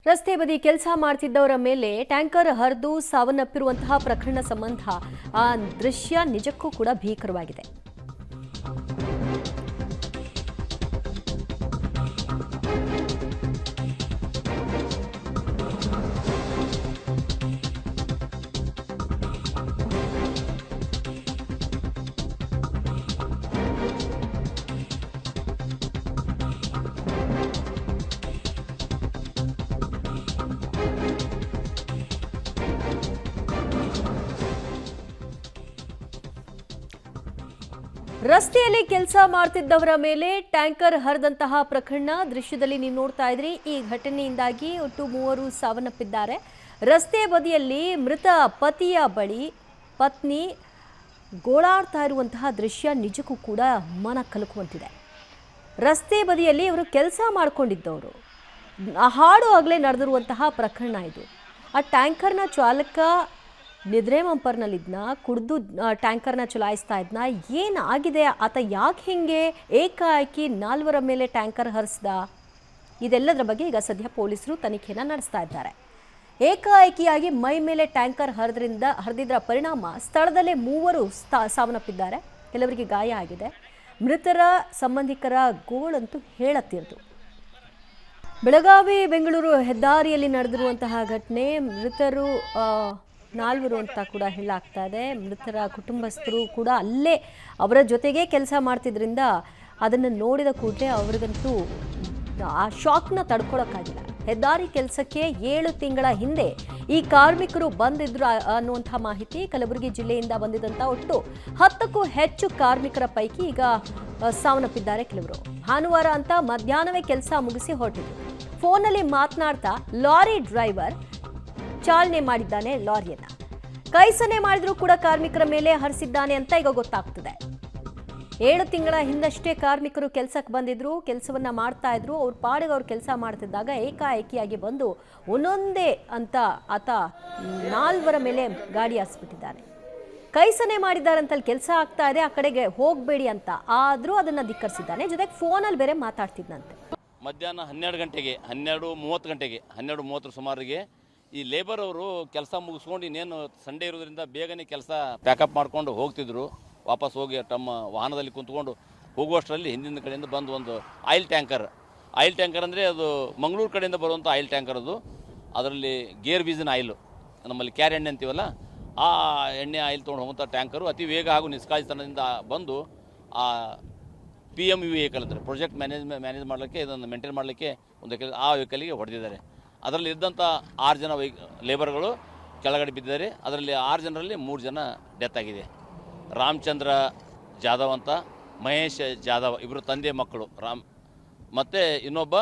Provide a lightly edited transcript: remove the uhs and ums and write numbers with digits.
ರಸ್ತೆ ಬದಿ ಕೆಲಸ ಮಾಡ್ತಿದ್ದವರ ಮೇಲೆ ಟ್ಯಾಂಕರ್ ಹರಿದು ಸಾವನ್ನಪ್ಪಿರುವಂತಹ ಪ್ರಕರಣ ಸಂಬಂಧ ಆ ದೃಶ್ಯ ನಿಜಕ್ಕೂ ಕೂಡ ಭೀಕರವಾಗಿದೆ. ರಸ್ತೆಯಲ್ಲಿ ಕೆಲಸ ಮಾಡ್ತಿದ್ದವರ ಮೇಲೆ ಟ್ಯಾಂಕರ್ ಹರಿದಂತಹ ಪ್ರಕರಣ ದೃಶ್ಯದಲ್ಲಿ ನೀವು ನೋಡ್ತಾ ಇದ್ರಿ. ಈ ಘಟನೆಯಿಂದಾಗಿ ಒಟ್ಟು 3 ಸಾವನ್ನಪ್ಪಿದ್ದಾರೆ. ರಸ್ತೆ ಬದಿಯಲ್ಲಿ ಮೃತ ಪತಿಯ ಬಳಿ ಪತ್ನಿ ಗೋಳಾಡ್ತಾ ಇರುವಂತಹ ದೃಶ್ಯ ನಿಜಕ್ಕೂ ಕೂಡ ಮನ ಕಲಕುವಂತಿದೆ. ರಸ್ತೆ ಬದಿಯಲ್ಲಿ ಇವರು ಕೆಲಸ ಮಾಡ್ಕೊಂಡಿದ್ದವರು, ಹಾಡು ಆಗಲೇ ನಡೆದಿರುವಂತಹ ಪ್ರಕರಣ ಇದು. ಆ ಟ್ಯಾಂಕರ್ನ ಚಾಲಕ ನಿದ್ರೆ ಮಂಪರ್ನಲ್ಲಿದ್ನ, ಕುಡಿದು ಟ್ಯಾಂಕರ್ನ ಚಲಾಯಿಸ್ತಾ ಇದ್ನ, ಏನಾಗಿದೆ, ಆತ ಯಾಕೆ ಹಿಂಗೆ ಏಕಾಏಕಿ 4 ಮೇಲೆ ಟ್ಯಾಂಕರ್ ಹರಿಸ್ದ, ಇದೆಲ್ಲದರ ಬಗ್ಗೆ ಈಗ ಸದ್ಯ ಪೊಲೀಸರು ತನಿಖೆಯನ್ನು ನಡೆಸ್ತಾ ಇದ್ದಾರೆ. ಏಕಾಏಕಿಯಾಗಿ ಮೈ ಮೇಲೆ ಟ್ಯಾಂಕರ್ ಹರಿದಿದ್ದರ ಪರಿಣಾಮ ಸ್ಥಳದಲ್ಲೇ 3 ಸಾವನ್ನಪ್ಪಿದ್ದಾರೆ. ಕೆಲವರಿಗೆ ಗಾಯ ಆಗಿದೆ. ಮೃತರ ಸಂಬಂಧಿಕರ ಗೋಳಂತೂ ಹೇಳತ್ತಿರದು. ಬೆಳಗಾವಿ ಬೆಂಗಳೂರು ಹೆದ್ದಾರಿಯಲ್ಲಿ ನಡೆದಿರುವಂತಹ ಘಟನೆ. ಮೃತರು 4 ಅಂತ ಕೂಡ ಹೇಳಲಾಗ್ತಾ ಇದೆ. ಮೃತರ ಕುಟುಂಬಸ್ಥರು ಕೂಡ ಅಲ್ಲೇ ಅವರ ಜೊತೆಗೆ ಕೆಲಸ ಮಾಡ್ತಿದ್ರಿಂದ ಅದನ್ನು ನೋಡಿದ ಕೂಡಲೇ ಅವ್ರಿಗಂತೂ ಆ ಶಾಕ್ನ ತಡ್ಕೊಳಕ್ಕಾಗಿಲ್ಲ. ಹೆದ್ದಾರಿ ಕೆಲಸಕ್ಕೆ 7 ತಿಂಗಳ ಹಿಂದೆ ಈ ಕಾರ್ಮಿಕರು ಬಂದಿದ್ರು ಅನ್ನುವಂಥ ಮಾಹಿತಿ. ಕಲಬುರಗಿ ಜಿಲ್ಲೆಯಿಂದ ಬಂದಿದ್ದಂಥ ಒಟ್ಟು 10ಕ್ಕೂ ಹೆಚ್ಚು ಕಾರ್ಮಿಕರ ಪೈಕಿ ಈಗ ಸಾವನ್ನಪ್ಪಿದ್ದಾರೆ ಕೆಲವರು. ಭಾನುವಾರ ಅಂತ ಮಧ್ಯಾಹ್ನವೇ ಕೆಲಸ ಮುಗಿಸಿ ಹೊರಟಿದ್ರು. ಫೋನಲ್ಲಿ ಮಾತನಾಡ್ತಾ ಲಾರಿ ಡ್ರೈವರ್ ಚಾಲನೆ ಮಾಡಿದ್ದಾನೆ ಲಾರಿಯನ್ನ. ಕೈ ಸನ್ನೆ ಮಾಡಿದ್ರು ಕೂಡ ಕಾರ್ಮಿಕರ ಮೇಲೆ ಹರಿಸಿದ್ದಾನೆ ಅಂತ ಈಗ ಗೊತ್ತಾಗ್ತದೆ. 7 ತಿಂಗಳ ಹಿಂದಷ್ಟೇ ಕಾರ್ಮಿಕರು ಕೆಲಸಕ್ಕೆ ಬಂದಿದ್ರು, ಕೆಲಸವನ್ನ ಮಾಡ್ತಾ ಇದ್ರು. ಅವ್ರ ಪಾಡಿಗೆ ಅವ್ರು ಕೆಲಸ ಮಾಡ್ತಿದ್ದಾಗ ಏಕಾಏಕಿಯಾಗಿ ಬಂದು ಒಂದೊಂದೇ ಅಂತ ಆತ 4 ಮೇಲೆ ಗಾಡಿ ಹಾರಿಸ್ಬಿಟ್ಟಿದ್ದಾನೆ. ಕೈ ಸನ್ನೆ ಮಾಡಿದ್ದಾರೆ ಅಂತ ಕೆಲಸ ಆಗ್ತಾ ಇದೆ, ಆ ಕಡೆಗೆ ಹೋಗಬೇಡಿ ಅಂತ, ಆದ್ರೂ ಅದನ್ನ ಧಿಕ್ಕರಿಸಿದ್ದಾನೆ. ಜೊತೆಗೆ ಫೋನಲ್ಲಿ ಬೇರೆ ಮಾತಾಡ್ತಿದ್ದಂತೆ. ಮಧ್ಯಾಹ್ನ 12 ಗಂಟೆಗೆ 12:30 ಸುಮಾರಿಗೆ ಈ ಲೇಬರ್ ಅವರು ಕೆಲಸ ಮುಗಿಸ್ಕೊಂಡು ಇನ್ನೇನು ಸಂಡೇ ಇರೋದ್ರಿಂದ ಬೇಗನೆ ಕೆಲಸ ಪ್ಯಾಕಪ್ ಮಾಡ್ಕೊಂಡು ಹೋಗ್ತಿದ್ರು. ವಾಪಸ್ ಹೋಗಿ ತಮ್ಮ ವಾಹನದಲ್ಲಿ ಕುಂತ್ಕೊಂಡು ಹೋಗುವಷ್ಟರಲ್ಲಿ ಹಿಂದಿನ ಕಡೆಯಿಂದ ಬಂದು ಒಂದು ಆಯಿಲ್ ಟ್ಯಾಂಕರ್ ಅಂದರೆ ಅದು ಮಂಗಳೂರು ಕಡೆಯಿಂದ ಬರುವಂಥ ಆಯಿಲ್ ಟ್ಯಾಂಕರ್ ಅದು. ಅದರಲ್ಲಿ ಗೇರ್ ಬೀಸಿನ ಆಯಿಲು, ನಮ್ಮಲ್ಲಿ ಕ್ಯಾರ್ ಎಣ್ಣೆ ಅಂತೀವಲ್ಲ, ಆ ಎಣ್ಣೆ ಆಯಿಲ್ ತೊಗೊಂಡು ಹೋಗುವಂಥ ಟ್ಯಾಂಕರು ಅತಿ ವೇಗ ಹಾಗೂ ನಿಷ್ಕಾಳಜಿತನದಿಂದ ಬಂದು ಆ PMU ವೆಹಿಕಲ್ ಅಂದರೆ ಪ್ರಾಜೆಕ್ಟ್ ಮ್ಯಾನೇಜ್ ಮಾಡಲಿಕ್ಕೆ, ಇದನ್ನು ಮೇಂಟೈನ್ ಮಾಡಲಿಕ್ಕೆ ಆ ವೆಹಿಕಲ್ಗೆ ಹೊಡೆದಿದ್ದಾರೆ. ಅದರಲ್ಲಿ ಇದ್ದಂಥ 6 ಜನ ಲೇಬರ್ಗಳು ಕೆಳಗಡೆ ಬಿದ್ದಿದ್ದಾರೆ. ಅದರಲ್ಲಿ 6 ಜನರಲ್ಲಿ 3 ಜನ ಡೆತ್ ಆಗಿದೆ. ರಾಮಚಂದ್ರ ಜಾಧವ್ ಅಂತ, ಮಹೇಶ್ ಜಾಧವ್, ಇಬ್ಬರು ತಂದೆ ಮಕ್ಕಳು, ಮತ್ತು ಇನ್ನೊಬ್ಬ